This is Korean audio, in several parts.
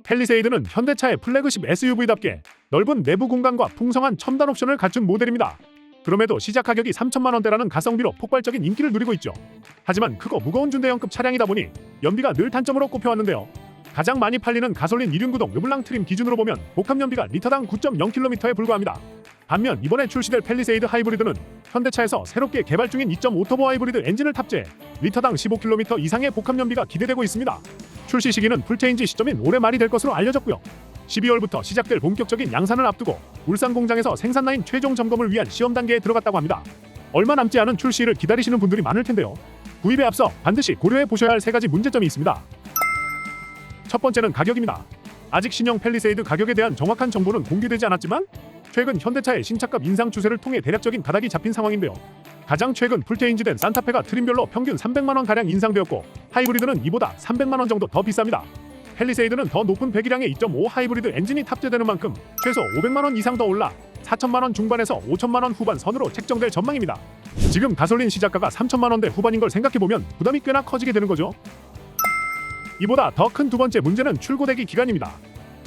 팰리세이드는 현대차의 플래그십 SUV답게 넓은 내부 공간과 풍성한 첨단 옵션을 갖춘 모델입니다. 그럼에도 시작 가격이 3천만 원대라는 가성비로 폭발적인 인기를 누리고 있죠. 하지만 크고 무거운 준대형급 차량이다 보니 연비가 늘 단점으로 꼽혀왔는데요. 가장 많이 팔리는 가솔린 2륜구동 르블랑 트림 기준으로 보면 복합 연비가 리터당 9.0km에 불과합니다. 반면 이번에 출시될 팰리세이드 하이브리드는 현대차에서 새롭게 개발 중인 2.5 터보 하이브리드 엔진을 탑재해 리터당 15km 이상의 복합 연비가 기대되고 있습니다. 출시 시기는 풀체인지 시점인 올해 말이 될 것으로 알려졌고요. 12월부터 시작될 본격적인 양산을 앞두고 울산 공장에서 생산 라인 최종 점검을 위한 시험 단계에 들어갔다고 합니다. 얼마 남지 않은 출시를 기다리시는 분들이 많을 텐데요. 구입에 앞서 반드시 고려해 보셔야 할 3가지 문제점이 있습니다. 첫 번째는 가격입니다. 아직 신형 팰리세이드 가격에 대한 정확한 정보는 공개되지 않았지만 최근 현대차의 신차값 인상 추세를 통해 대략적인 바닥이 잡힌 상황인데요. 가장 최근 풀체인지된 산타페가 트림별로 평균 300만 원 가량 인상되었고 하이브리드는 이보다 300만 원 정도 더 비쌉니다. 팰리세이드는 더 높은 배기량의 2.5 하이브리드 엔진이 탑재되는 만큼 최소 500만 원 이상 더 올라 4천만 원 중반에서 5천만 원 후반 선으로 책정될 전망입니다. 지금 가솔린 시작가가 3천만 원대 후반인 걸 생각해보면 부담이 꽤나 커지게 되는 거죠. 이보다 더 큰 두 번째 문제는 출고되기 기간입니다.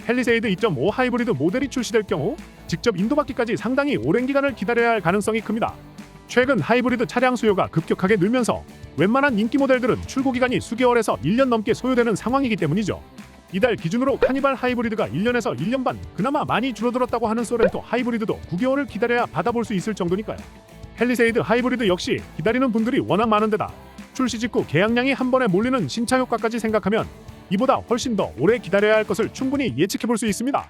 팰리세이드 2.5 하이브리드 모델이 출시될 경우 직접 인도받기까지 상당히 오랜 기간을 기다려야 할 가능성이 큽니다. 최근 하이브리드 차량 수요가 급격하게 늘면서 웬만한 인기 모델들은 출고 기간이 수개월에서 1년 넘게 소요되는 상황이기 때문이죠. 이달 기준으로 카니발 하이브리드가 1년에서 1년 반, 그나마 많이 줄어들었다고 하는 소렌토 하이브리드도 9개월을 기다려야 받아볼 수 있을 정도니까요. 팰리세이드 하이브리드 역시 기다리는 분들이 워낙 많은데다 출시 직후 계약량이 한 번에 몰리는 신차 효과까지 생각하면 이보다 훨씬 더 오래 기다려야 할 것을 충분히 예측해볼 수 있습니다.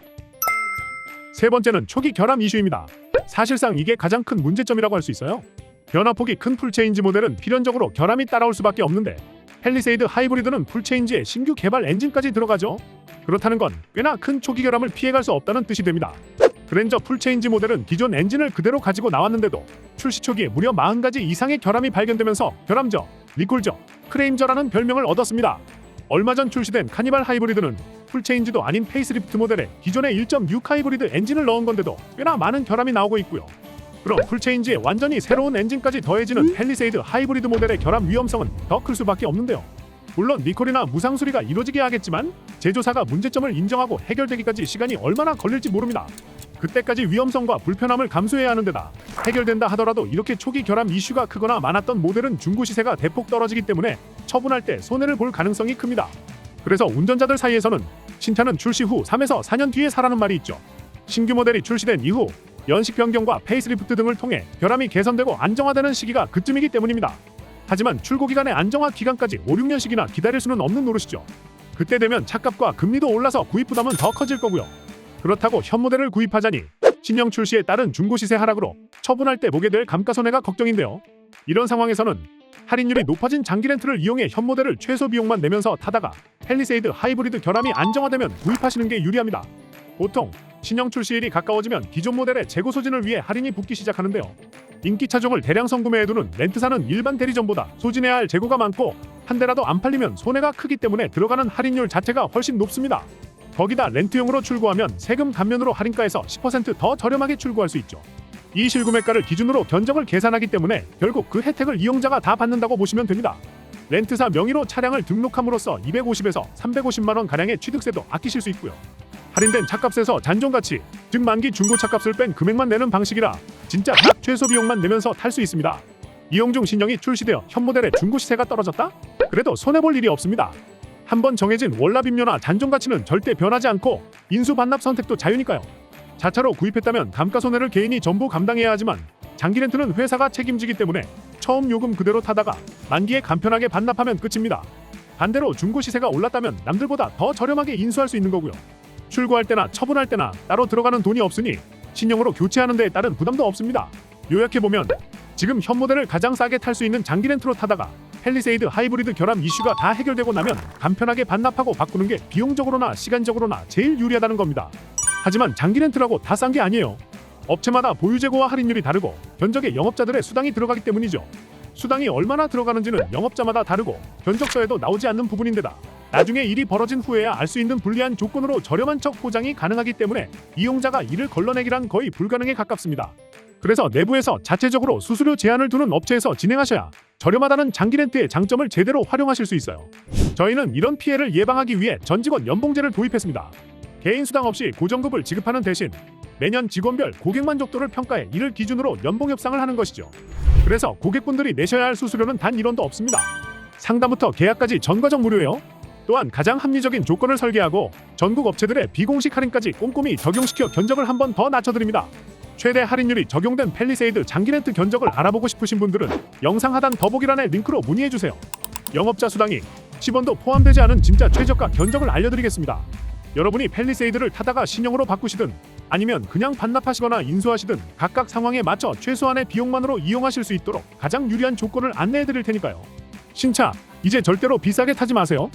세 번째는 초기 결함 이슈입니다. 사실상 이게 가장 큰 문제점이라고 할 수 있어요. 변화폭이 큰 풀체인지 모델은 필연적으로 결함이 따라올 수밖에 없는데 팰리세이드 하이브리드는 풀체인지에 신규 개발 엔진까지 들어가죠. 그렇다는 건 꽤나 큰 초기 결함을 피해갈 수 없다는 뜻이 됩니다. 그랜저 풀체인지 모델은 기존 엔진을 그대로 가지고 나왔는데도 출시 초기에 무려 40가지 이상의 결함이 발견되면서 결함저, 리콜저, 크레임저라는 별명을 얻었습니다. 얼마 전 출시된 카니발 하이브리드는 풀체인지도 아닌 페이스리프트 모델에 기존의 1.6 하이브리드 엔진을 넣은 건데도 꽤나 많은 결함이 나오고 있고요. 그럼 풀체인지에 완전히 새로운 엔진까지 더해지는 팰리세이드 하이브리드 모델의 결함 위험성은 더 클 수밖에 없는데요. 물론 리콜이나 무상 수리가 이루어지게 하겠지만 제조사가 문제점을 인정하고 해결되기까지 시간이 얼마나 걸릴지 모릅니다. 그때까지 위험성과 불편함을 감수해야 하는 데다 해결된다 하더라도 이렇게 초기 결함 이슈가 크거나 많았던 모델은 중고 시세가 대폭 떨어지기 때문에 처분할 때 손해를 볼 가능성이 큽니다. 그래서 운전자들 사이에서는 신차는 출시 후 3에서 4년 뒤에 사라는 말이 있죠. 신규 모델이 출시된 이후 연식 변경과 페이스리프트 등을 통해 결함이 개선되고 안정화되는 시기가 그쯤이기 때문입니다. 하지만 출고 기간의 안정화 기간까지 5, 6년씩이나 기다릴 수는 없는 노릇이죠. 그때 되면 차값과 금리도 올라서 구입 부담은 더 커질 거고요. 그렇다고 현 모델을 구입하자니 신형 출시에 따른 중고 시세 하락으로 처분할 때 보게 될 감가손해가 걱정인데요. 이런 상황에서는 할인율이 높아진 장기 렌트를 이용해 현 모델을 최소 비용만 내면서 타다가 팰리세이드 하이브리드 결함이 안정화되면 구입하시는 게 유리합니다. 보통 신형 출시일이 가까워지면 기존 모델의 재고 소진을 위해 할인이 붙기 시작하는데요. 인기 차종을 대량 선구매해두는 렌트사는 일반 대리점보다 소진해야 할 재고가 많고 한 대라도 안 팔리면 손해가 크기 때문에 들어가는 할인율 자체가 훨씬 높습니다. 거기다 렌트용으로 출고하면 세금 감면으로 할인가에서 10% 더 저렴하게 출고할 수 있죠. 이 실구매가를 기준으로 견적을 계산하기 때문에 결국 그 혜택을 이용자가 다 받는다고 보시면 됩니다. 렌트사 명의로 차량을 등록함으로써 250에서 350만 원 가량의 취득세도 아끼실 수 있고요. 할인된 차값에서 잔존가치, 즉 만기 중고 차값을 뺀 금액만 내는 방식이라 진짜 딱 최소 비용만 내면서 탈 수 있습니다. 이용 중 신형이 출시되어 현 모델의 중고 시세가 떨어졌다? 그래도 손해볼 일이 없습니다. 한번 정해진 월납임료나 잔존가치는 절대 변하지 않고 인수 반납 선택도 자유니까요. 자차로 구입했다면 감가손해를 개인이 전부 감당해야 하지만 장기 렌트는 회사가 책임지기 때문에 처음 요금 그대로 타다가 만기에 간편하게 반납하면 끝입니다. 반대로 중고 시세가 올랐다면 남들보다 더 저렴하게 인수할 수 있는 거고요. 출고할 때나 처분할 때나 따로 들어가는 돈이 없으니 신형으로 교체하는 데에 따른 부담도 없습니다. 요약해보면 지금 현 모델을 가장 싸게 탈 수 있는 장기 렌트로 타다가 팰리세이드 하이브리드 결함 이슈가 다 해결되고 나면 간편하게 반납하고 바꾸는 게 비용적으로나 시간적으로나 제일 유리하다는 겁니다. 하지만 장기 렌트라고 다 싼 게 아니에요. 업체마다 보유 재고와 할인율이 다르고 견적에 영업자들의 수당이 들어가기 때문이죠. 수당이 얼마나 들어가는지는 영업자마다 다르고 견적서에도 나오지 않는 부분인데다 나중에 일이 벌어진 후에야 알 수 있는 불리한 조건으로 저렴한 척 포장이 가능하기 때문에 이용자가 이를 걸러내기란 거의 불가능에 가깝습니다. 그래서 내부에서 자체적으로 수수료 제한을 두는 업체에서 진행하셔야 저렴하다는 장기 렌트의 장점을 제대로 활용하실 수 있어요. 저희는 이런 피해를 예방하기 위해 전 직원 연봉제를 도입했습니다. 개인 수당 없이 고정급을 지급하는 대신 매년 직원별 고객 만족도를 평가해 이를 기준으로 연봉 협상을 하는 것이죠. 그래서 고객분들이 내셔야 할 수수료는 단 1원도 없습니다. 상담부터 계약까지 전과정 무료예요. 또한 가장 합리적인 조건을 설계하고 전국 업체들의 비공식 할인까지 꼼꼼히 적용시켜 견적을 한 번 더 낮춰드립니다. 최대 할인율이 적용된 팰리세이드 장기 렌트 견적을 알아보고 싶으신 분들은 영상 하단 더보기란의 링크로 문의해주세요. 영업자 수당이 10원도 포함되지 않은 진짜 최저가 견적을 알려드리겠습니다. 여러분이 팰리세이드를 타다가 신형으로 바꾸시든 아니면 그냥 반납하시거나 인수하시든 각각 상황에 맞춰 최소한의 비용만으로 이용하실 수 있도록 가장 유리한 조건을 안내해드릴 테니까요. 신차, 이제 절대로 비싸게 타지 마세요.